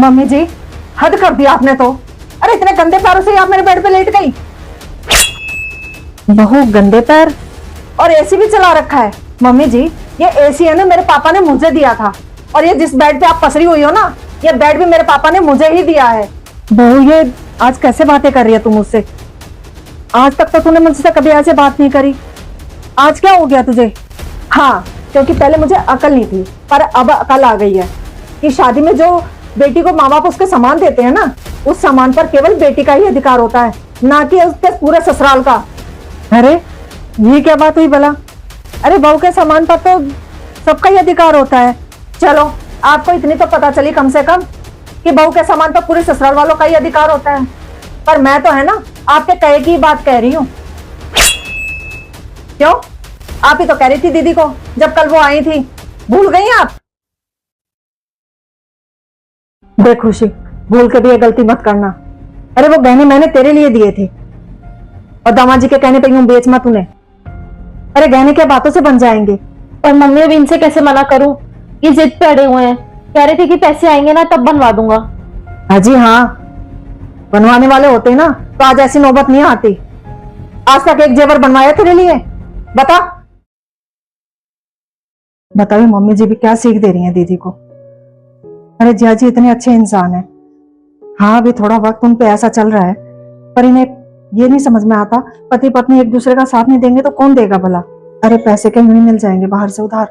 Mummy जी, हद कर दिया आपने तो। अरे इतने गंदे पैरों से आप मेरे बेड पे लेट गई। बहू गंदे पैर, और एसी भी चला रखा है। मम्मी जी, ये एसी है ना, मेरे पापा ने मुझे दिया था। और ये जिस बेड पे आप पसरी हुई हो ना, ये बेड भी मेरे पापा ने मुझे ही दिया है। बहू, ये आज कैसे बातें कर रही है तू मुझसे? आज तक तो तूने मुझसे कभी ऐसे बात नहीं करी, आज क्या हो गया तुझे? हाँ, क्योंकि पहले मुझे अकल नहीं थी, पर अब अकल आ गई है कि शादी में जो बेटी को माँ बाप उसके सामान देते हैं ना, उस सामान पर केवल बेटी का ही अधिकार होता है, ना कि उसके पूरे ससुराल का। अरे ये क्या बात हुई भला? अरे बहू के सामान पर तो सबका ही अधिकार होता है। चलो, आपको इतनी तो पता चली कम से कम कि बहू के सामान पर पूरे ससुराल वालों का ही अधिकार होता है। पर मैं तो है ना, आपके कहे की बात कह रही हूँ। क्यों? आप ही तो कह रही थी दीदी को जब कल वो आई थी, भूल गई आप? देख खुशी, भूल के भी ये गलती मत करना। अरे वो गहने मैंने तेरे लिए दिए थे, और दामाद जी के कहने पे यूं बेच मत उन्हें। अरे गहने क्या बातों से बन जाएंगे? और मम्मी अब इनसे कैसे मना करूं? ये जिद पे अड़े हुए हैं, कह रहे थे कि पैसे आएंगे ना तब बनवा दूंगा। हाँ जी हाँ, बनवाने वाले होते ना तो आज ऐसी नौबत नहीं आती। आज तक एक जेवर बनवाया तेरे लिए? बता। बताओ मम्मी जी भी क्या सीख दे रही हैं दीदी को। अरे जिया जी इतने अच्छे इंसान है। हाँ, अभी थोड़ा वक्त उन पे ऐसा चल रहा है, पर इन्हें ये नहीं समझ में आता, पति पत्नी एक दूसरे का साथ नहीं देंगे तो कौन देगा भला? अरे पैसे के नहीं मिल जाएंगे बाहर से उधार,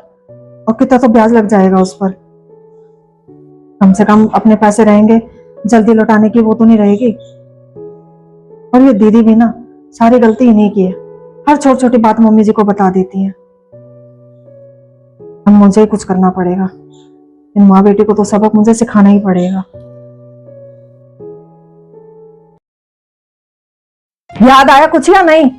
और कितना तो ब्याज लग जाएगा उस पर। कम से कम अपने पैसे रहेंगे, जल्दी लौटाने की वो तो नहीं रहेगी। और ये दीदी भी ना सारी गलती इन्हीं की है, हर छोटी छोटी बात मम्मी जी को बता देती है। अब मुझे ही कुछ करना पड़ेगा, इन माँ बेटी को तो सबक मुझे सिखाना ही पड़ेगा। याद आया कुछ या नहीं?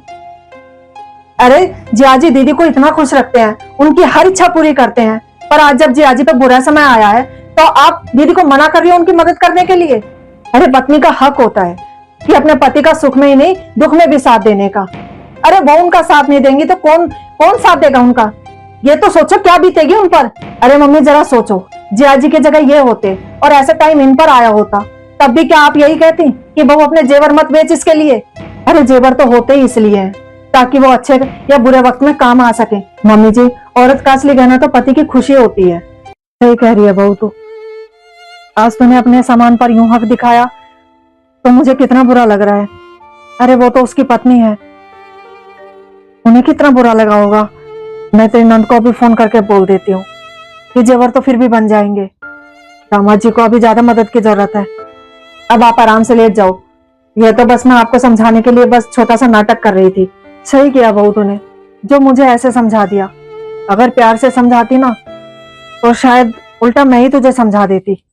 अरे जियाजी दीदी को इतना खुश रखते हैं, उनकी हर इच्छा पूरी करते हैं, पर आज जब जियाजी पे बुरा समय आया है तो आप दीदी को मना कर रही हो उनकी मदद करने के लिए। अरे पत्नी का हक होता है कि अपने पति का सुख में ही नहीं दुख में भी साथ देने का। अरे वो उनका साथ नहीं देंगी तो कौन कौन साथ देगा उनका? ये तो सोचो क्या बीतेगी उन पर। अरे मम्मी जरा सोचो, जियाजी की जगह ये होते और ऐसा टाइम इन पर आया होता, तब भी क्या आप यही कहती कि बहू अपने जेवर मत बेच इसके लिए? अरे जेवर तो होते ही इसलिए है ताकि वो अच्छे या बुरे वक्त में काम आ सके। मम्मी जी, औरत का असली गहना तो पति की खुशी होती है। सही कह रही है बहू तू। आज तूने अपने सामान पर यूं हक दिखाया तो मुझे कितना बुरा लग रहा है। अरे वो तो उसकी पत्नी है, उन्हें कितना बुरा लगा होगा। मैं तेरी नंद को भी फोन करके बोल देती हूँ कि जेवर तो फिर भी बन जाएंगे। दामाद जी को अभी ज्यादा मदद की जरूरत है। अब आप आराम से लेट जाओ। यह तो बस मैं आपको समझाने के लिए बस छोटा सा नाटक कर रही थी। सही किया बहू तूने जो मुझे ऐसे समझा दिया। अगर प्यार से समझाती ना तो शायद उल्टा मैं ही तुझे समझा देती।